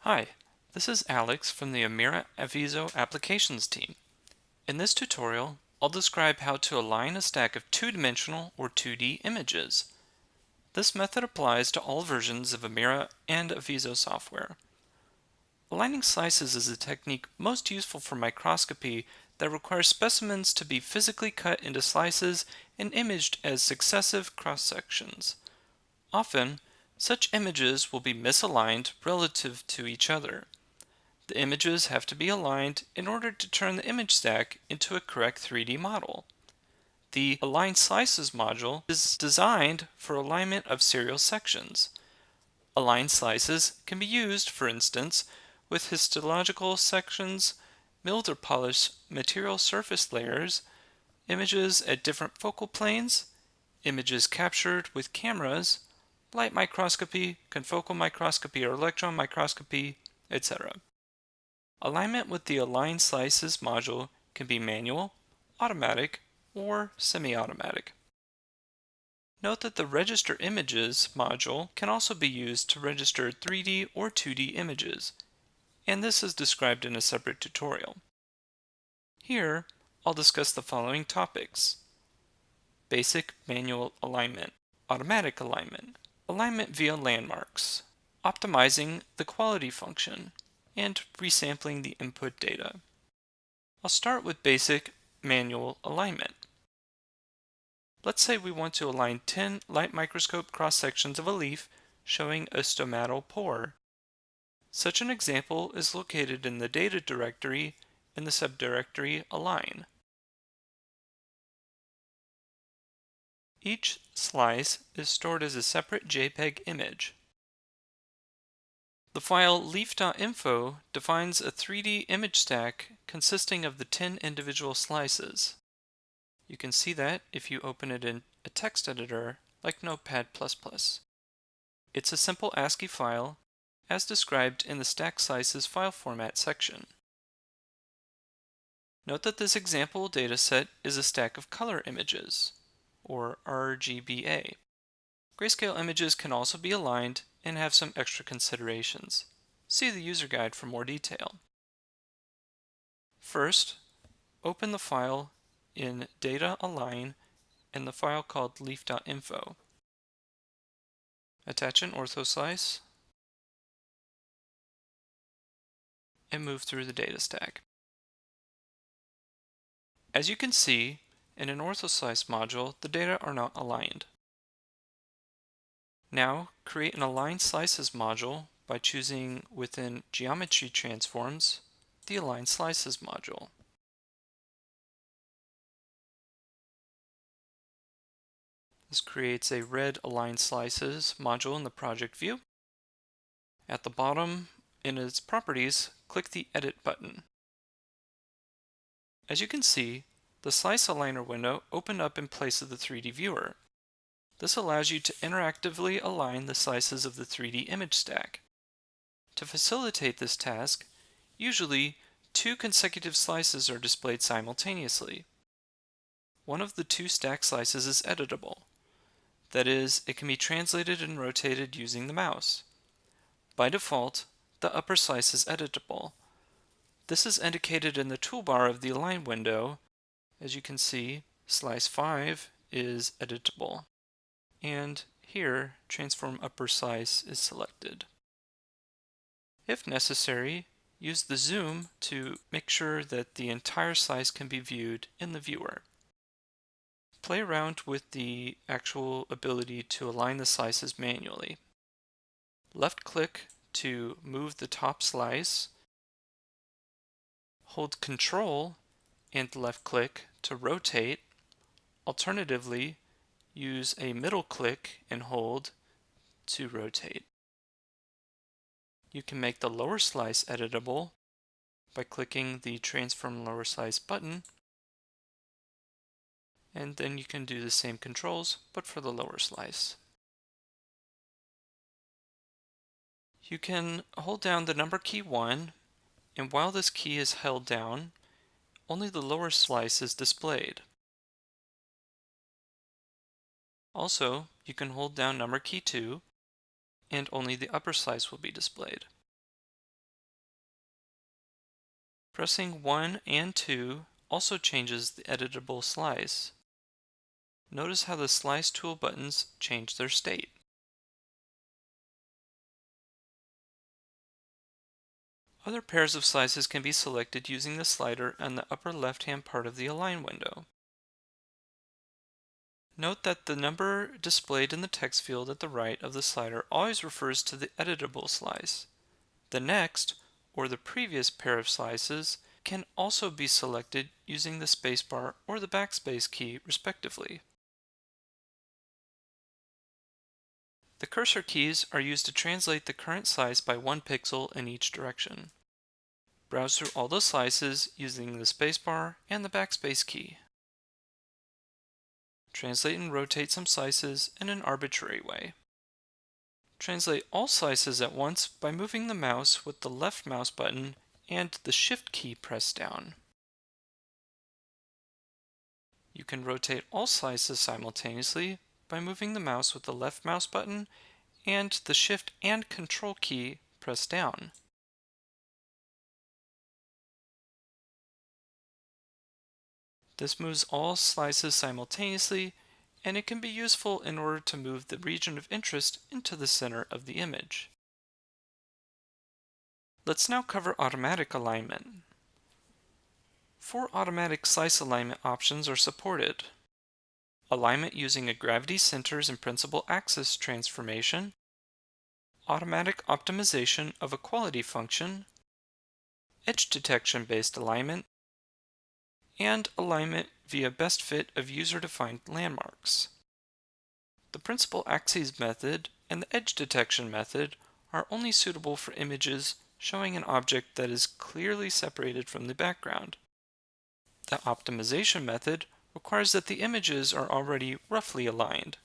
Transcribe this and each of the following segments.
Hi, this is Alex from the Amira-Avizo Applications team. In this tutorial, I'll describe how to align a stack of two-dimensional or 2D images. This method applies to all versions of Amira and Avizo software. Aligning slices is a technique most useful for microscopy that requires specimens to be physically cut into slices and imaged as successive cross-sections. Often, such images will be misaligned relative to each other. The images have to be aligned in order to turn the image stack into a correct 3D model. The Align Slices module is designed for alignment of serial sections. Align slices can be used, for instance, with histological sections, milled or polished material surface layers, images at different focal planes, images captured with cameras, light microscopy, confocal microscopy or electron microscopy, etc. Alignment with the Align Slices module can be manual, automatic, or semi-automatic. Note that the Register Images module can also be used to register 3D or 2D images, and this is described in a separate tutorial. Here, I'll discuss the following topics: basic manual alignment, automatic alignment, alignment via landmarks, optimizing the quality function, and resampling the input data. I'll start with basic manual alignment. Let's say we want to align 10 light microscope cross-sections of a leaf showing a stomatal pore. Such an example is located in the data directory in the subdirectory Align. Each slice is stored as a separate JPEG image. The file leaf.info defines a 3D image stack consisting of the 10 individual slices. You can see that if you open it in a text editor like Notepad++. It's a simple ASCII file as described in the Stack Slices file format section. Note that this example dataset is a stack of color images, or RGBA. Grayscale images can also be aligned and have some extra considerations. See the user guide for more detail. First, open the file in Data Align in the file called leaf.info. Attach an orthoslice and move through the data stack. As you can see, in an orthoslice module, the data are not aligned. Now, create an Align Slices module by choosing within Geometry Transforms the Align Slices module. This creates a red Align Slices module in the project view. At the bottom, in its properties, click the Edit button. As you can see, the Slice Aligner window opened up in place of the 3D viewer. This allows you to interactively align the slices of the 3D image stack. To facilitate this task, usually 2 consecutive slices are displayed simultaneously. One of the 2 stack slices is editable. That is, it can be translated and rotated using the mouse. By default, the upper slice is editable. This is indicated in the toolbar of the Align window. As you can see, slice 5 is editable. And here, Transform Upper Slice is selected. If necessary, use the zoom to make sure that the entire slice can be viewed in the viewer. Play around with the actual ability to align the slices manually. Left-click to move the top slice, hold Ctrl and left-click to rotate. Alternatively, use a middle click and hold to rotate. You can make the lower slice editable by clicking the Transform Lower Slice button, and then you can do the same controls but for the lower slice. You can hold down the number key 1, and while this key is held down, only the lower slice is displayed. Also, you can hold down number key 2, and only the upper slice will be displayed. Pressing 1 and 2 also changes the editable slice. Notice how the Slice tool buttons change their state. Other pairs of slices can be selected using the slider on the upper left-hand part of the Align window. Note that the number displayed in the text field at the right of the slider always refers to the editable slice. The next, or the previous pair of slices, can also be selected using the spacebar or the backspace key, respectively. The cursor keys are used to translate the current slice by 1 pixel in each direction. Browse through all the slices using the spacebar and the backspace key. Translate and rotate some slices in an arbitrary way. Translate all slices at once by moving the mouse with the left mouse button and the Shift key pressed down. You can rotate all slices simultaneously by moving the mouse with the left mouse button and the Shift and Control key pressed down. This moves all slices simultaneously, and it can be useful in order to move the region of interest into the center of the image. Let's now cover automatic alignment. 4 automatic slice alignment options are supported: alignment using a gravity centers and principal axis transformation, automatic optimization of a quality function, edge detection based alignment, and alignment via best fit of user-defined landmarks. The principal axes method and the edge detection method are only suitable for images showing an object that is clearly separated from the background. The optimization method requires that the images are already roughly aligned.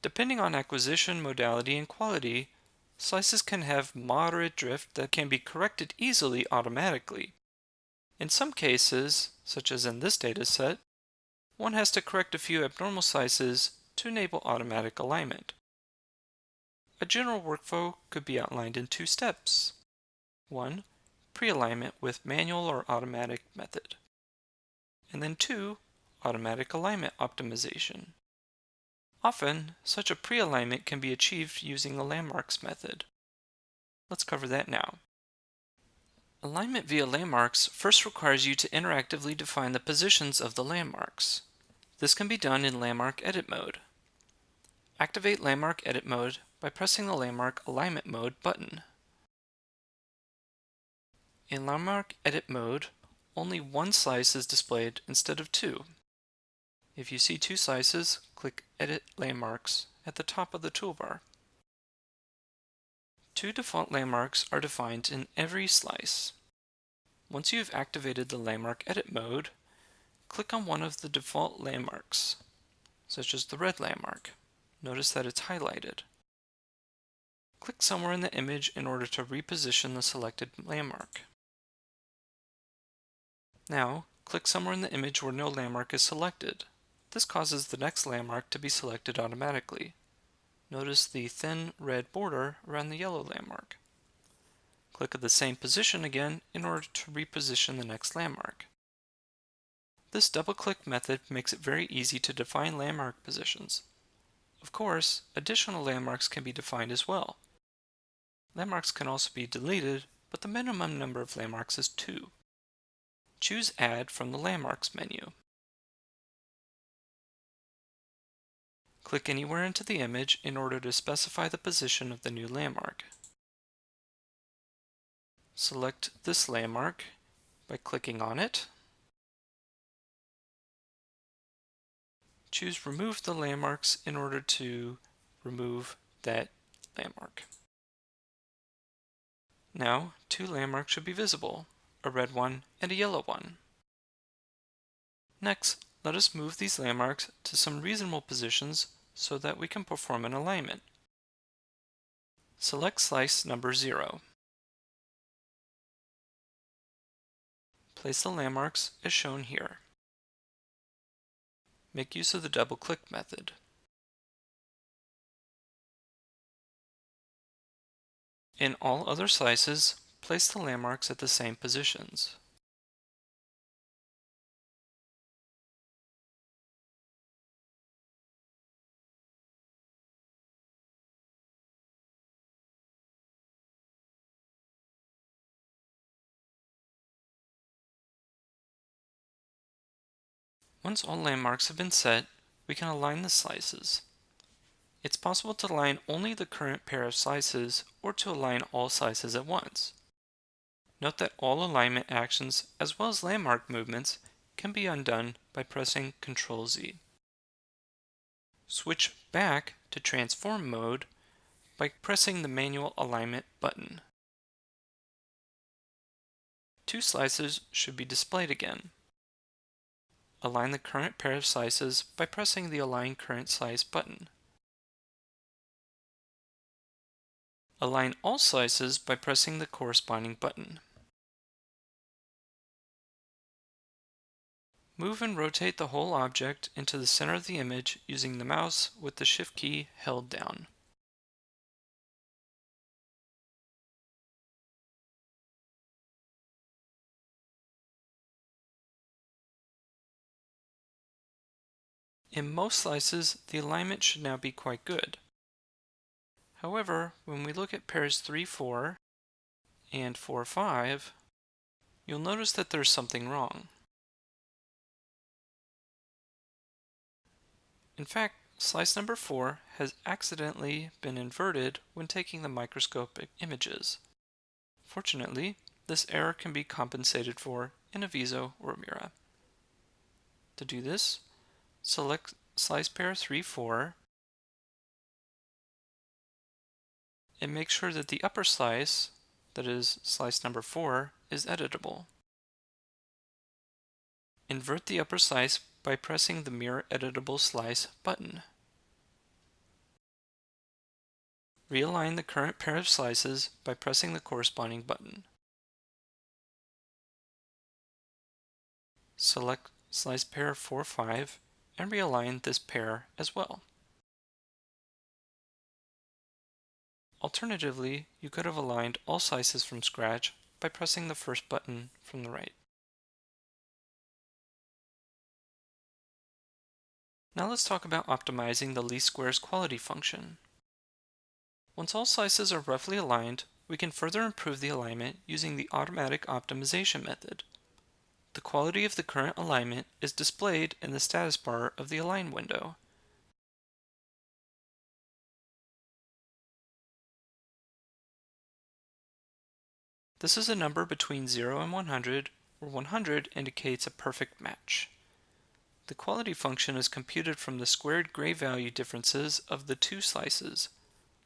Depending on acquisition, modality, and quality, slices can have moderate drift that can be corrected easily automatically. In some cases, such as in this dataset, one has to correct a few abnormal slices to enable automatic alignment. A general workflow could be outlined in 2 steps. 1. Pre-alignment with manual or automatic method. And then 2. Automatic alignment optimization. Often, such a pre-alignment can be achieved using the landmarks method. Let's cover that now. Alignment via landmarks first requires you to interactively define the positions of the landmarks. This can be done in Landmark Edit mode. Activate Landmark Edit mode by pressing the Landmark Alignment Mode button. In Landmark Edit mode, only 1 slice is displayed instead of 2. If you see 2 slices, click Edit Landmarks at the top of the toolbar. 2 default landmarks are defined in every slice. Once you have activated the Landmark Edit mode, click on one of the default landmarks, such as the red landmark. Notice that it's highlighted. Click somewhere in the image in order to reposition the selected landmark. Now, click somewhere in the image where no landmark is selected. This causes the next landmark to be selected automatically. Notice the thin red border around the yellow landmark. Click at the same position again in order to reposition the next landmark. This double-click method makes it very easy to define landmark positions. Of course, additional landmarks can be defined as well. Landmarks can also be deleted, but the minimum number of landmarks is 2. Choose Add from the Landmarks menu. Click anywhere into the image in order to specify the position of the new landmark. Select this landmark by clicking on it. Choose Remove the Landmarks in order to remove that landmark. Now, 2 landmarks should be visible, a red one and a yellow one. Next, let us move these landmarks to some reasonable positions so that we can perform an alignment. Select slice number 0. Place the landmarks as shown here. Make use of the double-click method. In all other slices, place the landmarks at the same positions. Once all landmarks have been set, we can align the slices. It's possible to align only the current pair of slices or to align all slices at once. Note that all alignment actions as well as landmark movements can be undone by pressing Ctrl-Z. Switch back to transform mode by pressing the manual alignment button. Two slices should be displayed again. Align the current pair of slices by pressing the Align Current Slice button. Align all slices by pressing the corresponding button. Move and rotate the whole object into the center of the image using the mouse with the Shift key held down. In most slices, the alignment should now be quite good. However, when we look at pairs 3, 4 and 4, 5, you'll notice that there's something wrong. In fact, slice number 4 has accidentally been inverted when taking the microscopic images. Fortunately, this error can be compensated for in Avizo or Amira. To do this, select slice pair 3, 4 and make sure that the upper slice, that is slice number 4, is editable. Invert the upper slice by pressing the Mirror Editable Slice button. Realign the current pair of slices by pressing the corresponding button. Select slice pair 4, 5 and realign this pair as well. Alternatively, you could have aligned all slices from scratch by pressing the first button from the right. Now let's talk about optimizing the least squares quality function. Once all slices are roughly aligned, we can further improve the alignment using the automatic optimization method. The quality of the current alignment is displayed in the status bar of the Align window. This is a number between 0 and 100, where 100 indicates a perfect match. The quality function is computed from the squared gray value differences of the two slices.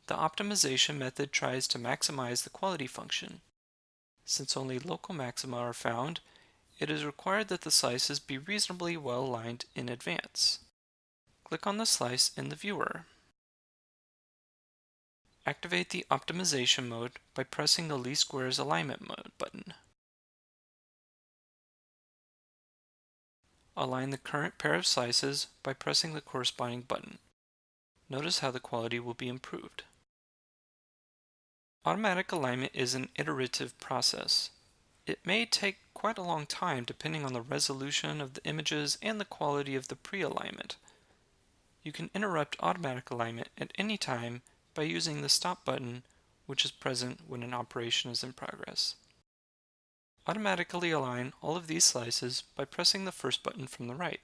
The optimization method tries to maximize the quality function. Since only local maxima are found, it is required that the slices be reasonably well aligned in advance. Click on the slice in the viewer. Activate the optimization mode by pressing the least squares alignment mode button. Align the current pair of slices by pressing the corresponding button. Notice how the quality will be improved. Automatic alignment is an iterative process. It may take quite a long time depending on the resolution of the images and the quality of the pre-alignment. You can interrupt automatic alignment at any time by using the stop button, which is present when an operation is in progress. Automatically align all of these slices by pressing the first button from the right.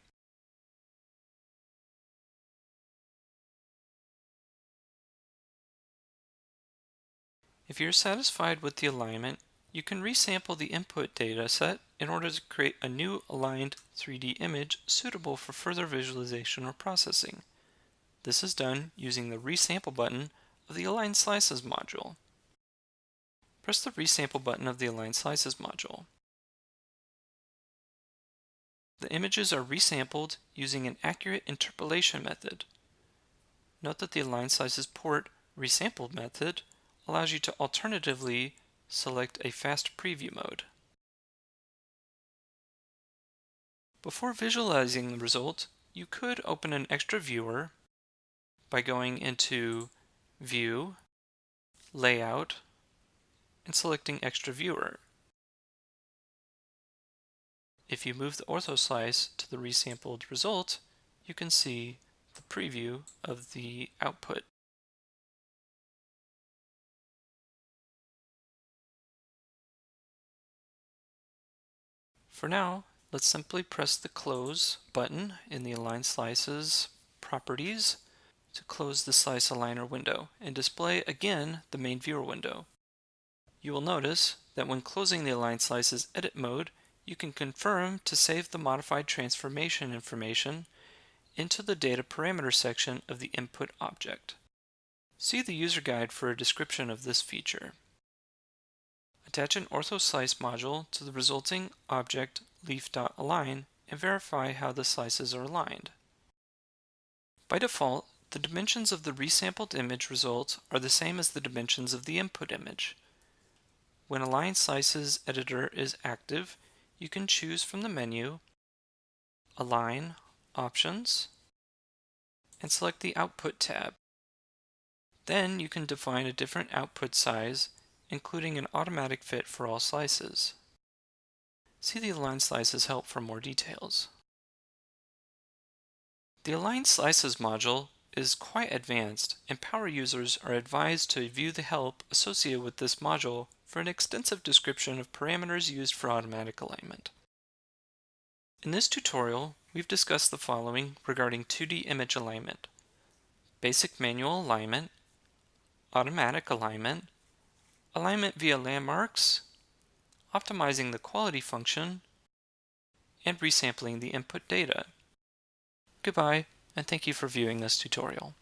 If you're satisfied with the alignment, you can resample the input data set in order to create a new aligned 3D image suitable for further visualization or processing. This is done using the Resample button of the Align Slices module. Press the Resample button of the Align Slices module. The images are resampled using an accurate interpolation method. Note that the Align Slices port Resampled method allows you to alternatively select a fast preview mode. Before visualizing the result, you could open an extra viewer by going into View, Layout, and selecting Extra Viewer. If you move the ortho slice to the resampled result, you can see the preview of the output. For now, let's simply press the Close button in the Align Slices Properties to close the Slice Aligner window and display again the main viewer window. You will notice that when closing the Align Slices Edit mode, you can confirm to save the modified transformation information into the Data Parameter section of the Input object. See the user guide for a description of this feature. Attach an OrthoSlice module to the resulting object leaf.align and verify how the slices are aligned. By default, the dimensions of the resampled image result are the same as the dimensions of the input image. When Align Slices Editor is active, you can choose from the menu Align Options and select the Output tab. Then you can define a different output size, including an automatic fit for all slices. See the Align Slices help for more details. The Align Slices module is quite advanced, and power users are advised to view the help associated with this module for an extensive description of parameters used for automatic alignment. In this tutorial, we've discussed the following regarding 2D image alignment: basic manual alignment, automatic alignment, alignment via landmarks, optimizing the quality function, and resampling the input data. Goodbye, and thank you for viewing this tutorial.